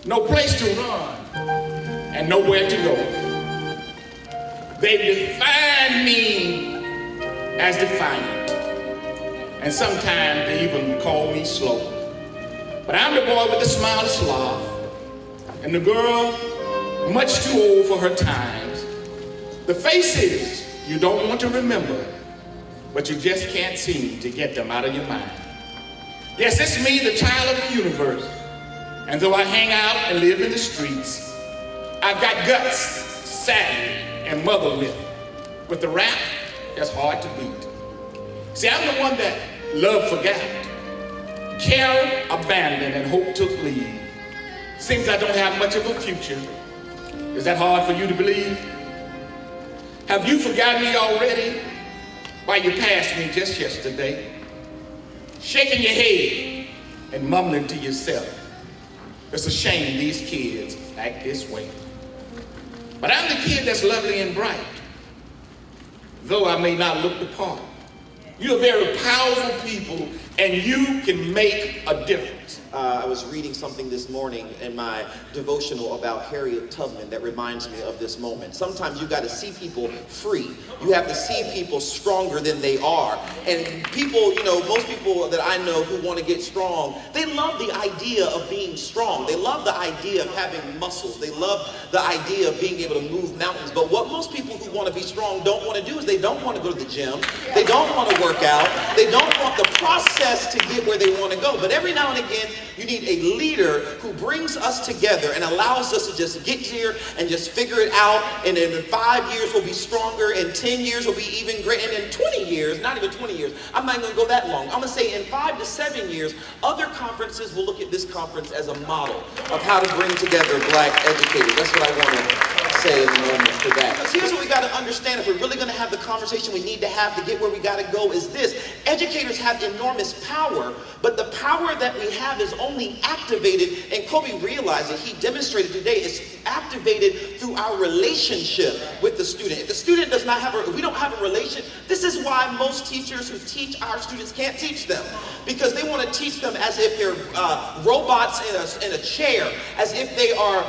no place to run, and nowhere to go. They define me as defiant, and sometimes they even call me slow. But I'm the boy with the smile of sloth, and the girl much too old for her times. The faces you don't want to remember, but you just can't seem to get them out of your mind. Yes, it's me, the child of the universe. And though I hang out and live in the streets, I've got guts, savvy, and mother wit. With the rap, that's hard to beat. See, I'm the one that love forgot, care abandoned, and hope took leave. Seems I don't have much of a future. Is that hard for you to believe? Have you forgotten me already? Why, you passed me just yesterday, shaking your head and mumbling to yourself. It's a shame these kids act this way. But I'm the kid that's lovely and bright, though I may not look the part. You're very powerful people, and you can make a difference. I was reading something this morning in my devotional about Harriet Tubman that reminds me of this moment. Sometimes you got to see people free. You have to see people stronger than they are. And people, most people that I know who want to get strong, they love the idea of being strong. They love the idea of having muscles. They love the idea of being able to move mountains. But what most people who want to be strong don't want to do is they don't want to go to the gym. They don't want to work out. They don't want the process to get where they want to go. But every now and again, you need a leader who brings us together and allows us to just get here and just figure it out. And in 5 years, we'll be stronger. In 10 years, we'll be even greater. And in 20 years, not even 20 years, I'm not going to go that long. I'm going to say in 5 to 7 years, other conferences will look at this conference as a model of how to bring together black educators. That's what I want to say in a moment for that. Because here's what we got to understand. If we're really going to have the conversation we need to have to get where we got to go is this. Educators have enormous power, but the power that we have is only activated, and Kobe realized it, he demonstrated today, it's activated through our relationship with the student. If the student does not have we don't have a relation, this is why most teachers who teach our students can't teach them. Because they want to teach them as if they're robots in a chair, as if they are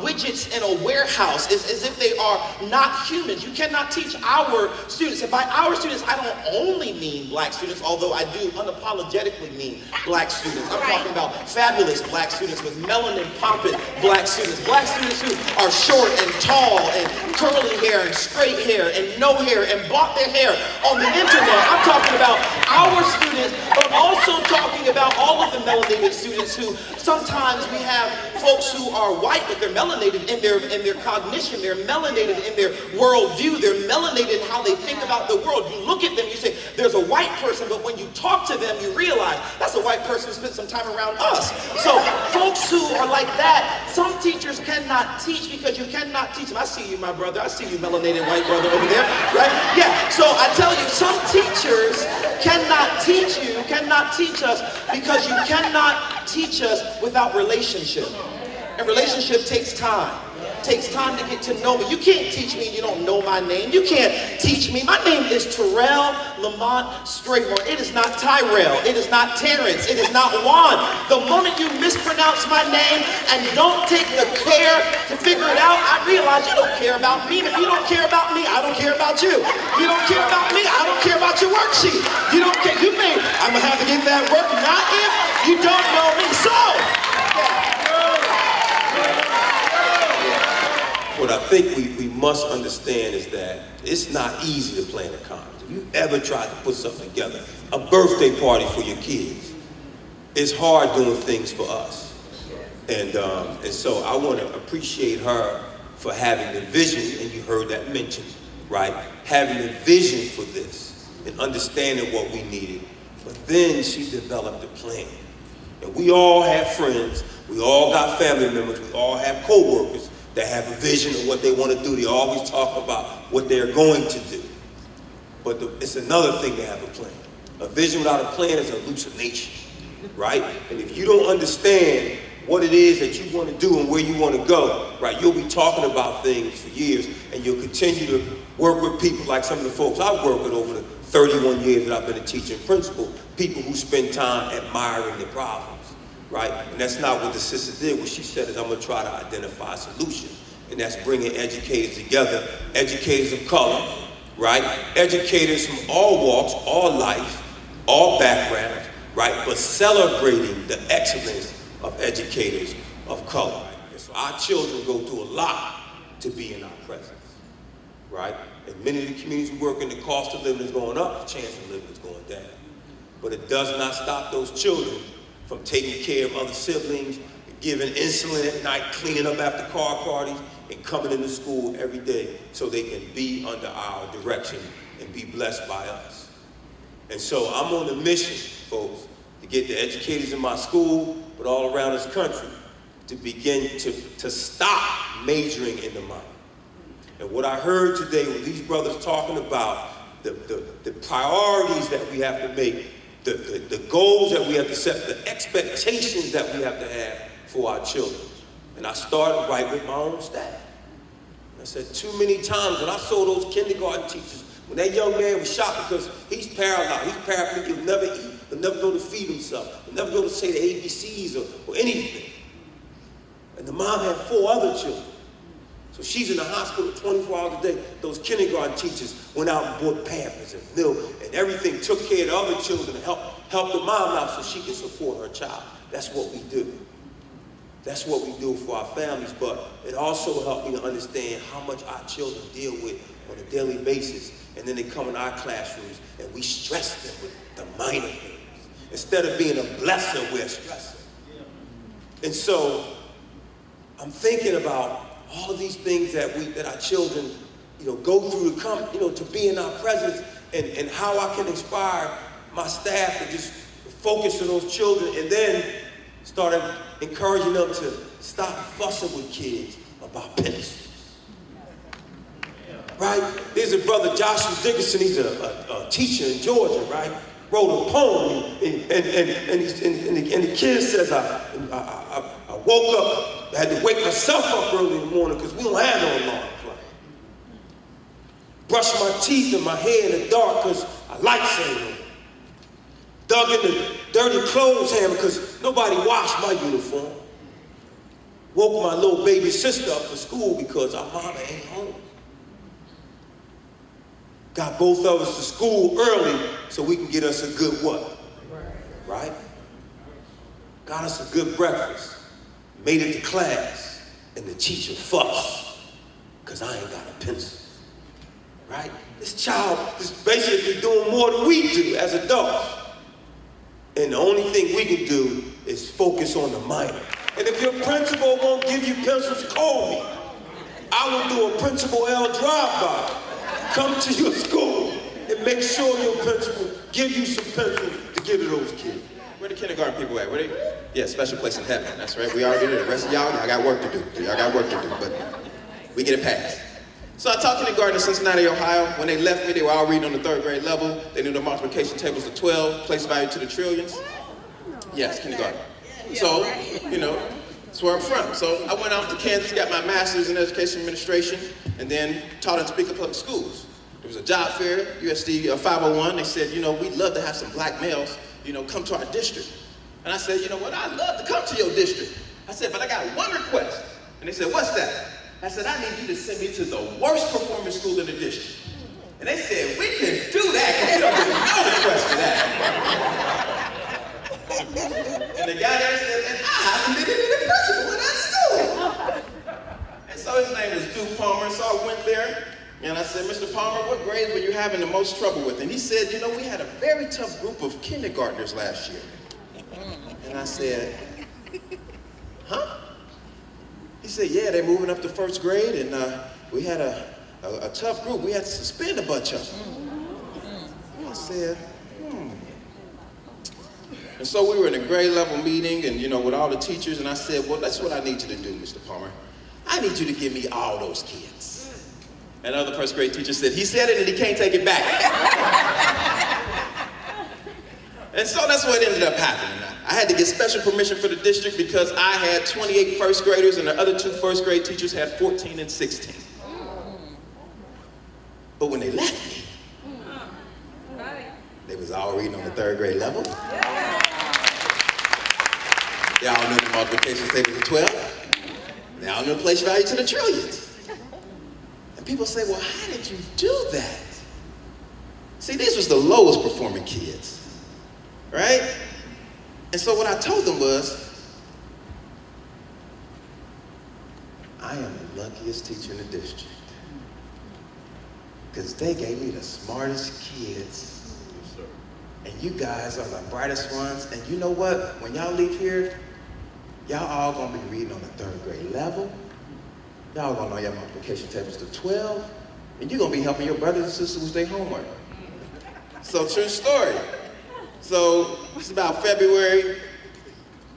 widgets in a warehouse, as if they are not humans. You cannot teach our students, and by our students, I don't only mean black students, although I do unapologetically mean black students. I'm talking about fabulous black students with melanin popping black students who are short and tall and curly hair and straight hair and no hair and bought their hair on the internet. I'm talking about our students, but also talking about all of the melanated students who sometimes we have folks who are white, but they're melanated in their cognition, they're melanated in their worldview, they're melanated in how they think about the world. You look at them, you say, there's a white person, but when you talk to them, you realize that's a white person who spent some time around us. So folks who are like that, some teachers cannot teach because you cannot teach them. I see you, my brother. I see you, melanated white brother over there, right? Yeah, so I tell you, some teachers cannot teach you, cannot teach us because you cannot teach us without relationship. And relationship takes time. Takes time to get to know me. You can't teach me and you don't know my name. You can't teach me. My name is Terrell Lamont Strayhorn. It is not Tyrell. It is not Terrence. It is not Juan. The moment you mispronounce my name and don't take the care to figure it out, I realize you don't care about me. And if you don't care about me, I don't care about you. You don't care about me, I don't care about your worksheet. You don't care. You think I'm going to have to get that work? Not if you don't know me. So, what I think we must understand is that it's not easy to plan a conference. If you ever tried to put something together, a birthday party for your kids, it's hard doing things for us. And so I want to appreciate her for having the vision, and you heard that mentioned, right? Having the vision for this and understanding what we needed. But then she developed a plan. And we all have friends, we all got family members, we all have co-workers that have a vision of what they want to do. They always talk about what they're going to do. But it's another thing to have a plan. A vision without a plan is a hallucination, right? And if you don't understand what it is that you want to do and where you want to go, right, you'll be talking about things for years, and you'll continue to work with people like some of the folks I've worked with over the 31 years that I've been a teacher and principal, people who spend time admiring the problems, right? And that's not what the sister did. What she said is, I'm gonna try to identify a solution. And that's bringing educators together, educators of color, right? Educators from all walks, all life, all backgrounds, right? But celebrating the excellence of educators of color. And so our children go through a lot to be in our presence, right? In many of the communities we work in, the cost of living is going up, the chance of living is going down. But it does not stop those children from taking care of other siblings, giving insulin at night, cleaning up after car parties, and coming into school every day so they can be under our direction and be blessed by us. And so I'm on a mission, folks, to get the educators in my school, but all around this country, to begin to stop majoring in the minor. And what I heard today with these brothers talking about the priorities that we have to make, the goals that we have to set, the expectations that we have to have for our children. And I started right with my own staff. I said too many times when I saw those kindergarten teachers, when that young man was shocked because he's paralyzed, he's paraplegic, he'll never eat, he'll never go to feed himself, he'll never go to say the ABCs or anything. And the mom had 4 other children. So she's in the hospital 24 hours a day. Those kindergarten teachers went out and bought Pampers and milk and everything, took care of the other children and helped the mom out so she could support her child. That's what we do. That's what we do for our families, but it also helped me to understand how much our children deal with on a daily basis. And then they come in our classrooms and we stress them with the minor things. Instead of being a blesser, we're stressing. And so I'm thinking about all of these things that our children, go through to come, to be in our presence, and how I can inspire my staff to just focus on those children, and then started encouraging them to stop fussing with kids about pencils. Right? There's a brother, Joshua Dickerson, he's a teacher in Georgia, right? Wrote a poem, and the kid says, I woke up, I had to wake myself up early in the morning because we don't have no alarm clock. Brushed my teeth and my hair in the dark because I like saying it. Dug in the dirty clothes hammer because nobody washed my uniform. Woke my little baby sister up for school because our mama ain't home. Got both of us to school early so we can get us a good what? Right? Got us a good breakfast. Made it to class, and the teacher fussed because I ain't got a pencil. Right? This child is basically doing more than we do as adults. And the only thing we can do is focus on the minor. And if your principal won't give you pencils, call me. I will do a Principal L drive-by. Come to your school and make sure your principal give you some pencils to give to those kids. Where the kindergarten people at? Where they? Yeah, special place in heaven. That's right. We already did it. The rest of y'all got work to do. Y'all got work to do, but we get it passed. So I taught kindergarten in Cincinnati, Ohio. When they left me, they were all reading on the 3rd grade level. They knew the multiplication tables of 12, place value to the trillions. Yes, kindergarten. So, that's where I'm from. So I went off to Kansas, got my master's in education administration, and then taught in Topeka Public Schools. There was a job fair, USD 501. They said, we'd love to have some black males, come to our district. And I said, you know what, I'd love to come to your district. I said, but I got one request. And they said, what's that? I said, I need you to send me to the worst performing school in the district. And they said, we can do that, because you don't get no request for that. And the guy there said, and I happen to be the principal of that school. And so his name was Duke Palmer, so I went there. And I said, Mr. Palmer, what grades were you having the most trouble with? And he said, we had a very tough group of kindergartners last year. And I said, huh? He said, yeah, they're moving up to 1st grade, and we had a tough group. We had to suspend a bunch of them. I said, And so we were in a grade level meeting, and with all the teachers, and I said, well, that's what I need you to do, Mr. Palmer. I need you to give me all those kids. Another 1st grade teacher said, he said it and he can't take it back. And so that's what ended up happening. I had to get special permission for the district because I had 28 1st graders and the other 2 1st grade teachers had 14 and 16. But when they left me, they was all reading on the 3rd grade level. Y'all know the multiplication table of 12. Now I'm gonna place value to the trillions. And people say, well, how did you do that? See, these was the lowest performing kids, right? And so what I told them was, I am the luckiest teacher in the district. Because they gave me the smartest kids. Yes, sir. And you guys are the brightest ones. And you know what? When y'all leave here, y'all all gonna be reading on the 3rd grade level. Y'all gonna know your multiplication tables to 12. And you're gonna be helping your brothers and sisters with their homework. So true story. So it's about February.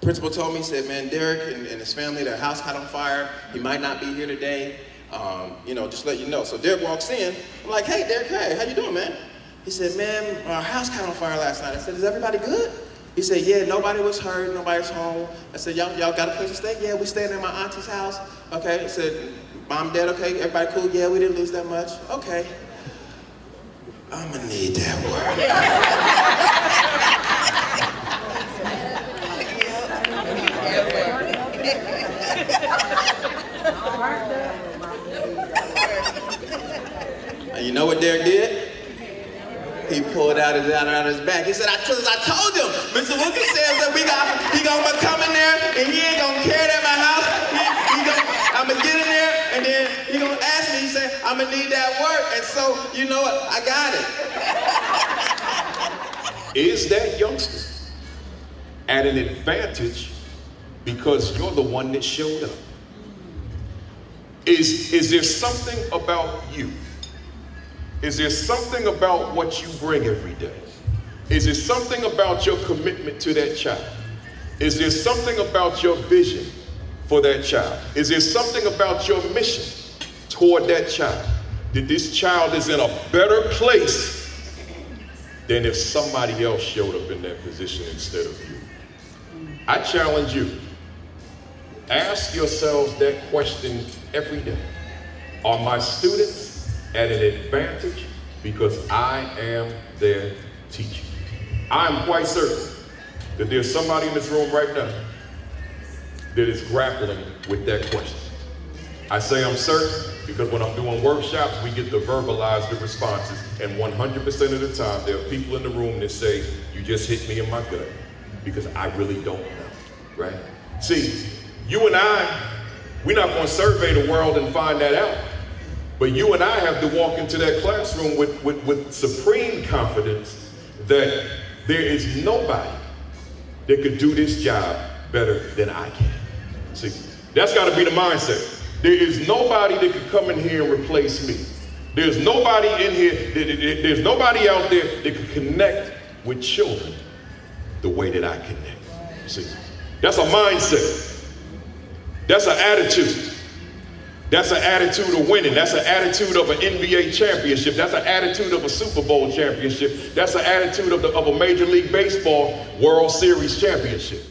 Principal told me, he said, man, Derek and his family, their house caught on fire. He might not be here today. Just let you know. So Derek walks in. I'm like, hey, Derek, hey, how you doing, man? He said, man, our house caught on fire last night. I said, is everybody good? He said, yeah, nobody was hurt, nobody's home. I said, y'all got a place to stay? Yeah, we staying at my auntie's house. Okay, he said, mom, dad, okay, everybody cool? Yeah, we didn't lose that much. Okay. I'm gonna need that And you know what Derek did? He pulled out his back. He said, I told him, Mr. Wilkins says that he gonna come in there and he ain't gonna carry it at my house. I'm gonna get in there and then he gonna ask me, he said, I'm gonna need that work. And so, you know what, I got it. Is that youngster at an advantage because you're the one that showed up? Is there something about you? Is there something about what you bring every day? Is there something about your commitment to that child? Is there something about your vision for that child? Is there something about your mission toward that child? That this child is in a better place than if somebody else showed up in that position instead of you? I challenge you. Ask yourselves that question every day. Are my students at an advantage because I am their teacher? I'm quite certain that there's somebody in this room right now that is grappling with that question. I say I'm certain because when I'm doing workshops, we get to verbalize the responses, and 100% of the time, there are people in the room that say, you just hit me in my gut, because I really don't know, right? See, you and we're not gonna survey the world and find that out. But you and I have to walk into that classroom with supreme confidence that there is nobody that could do this job better than I can. See, that's gotta be the mindset. There is nobody that could come in here and replace me. There's nobody in here, there's nobody out there that could connect with children the way that I connect. See, that's a mindset. That's an attitude. That's an attitude of winning. That's an attitude of an NBA championship. That's an attitude of a Super Bowl championship. That's an attitude of a Major League Baseball World Series championship.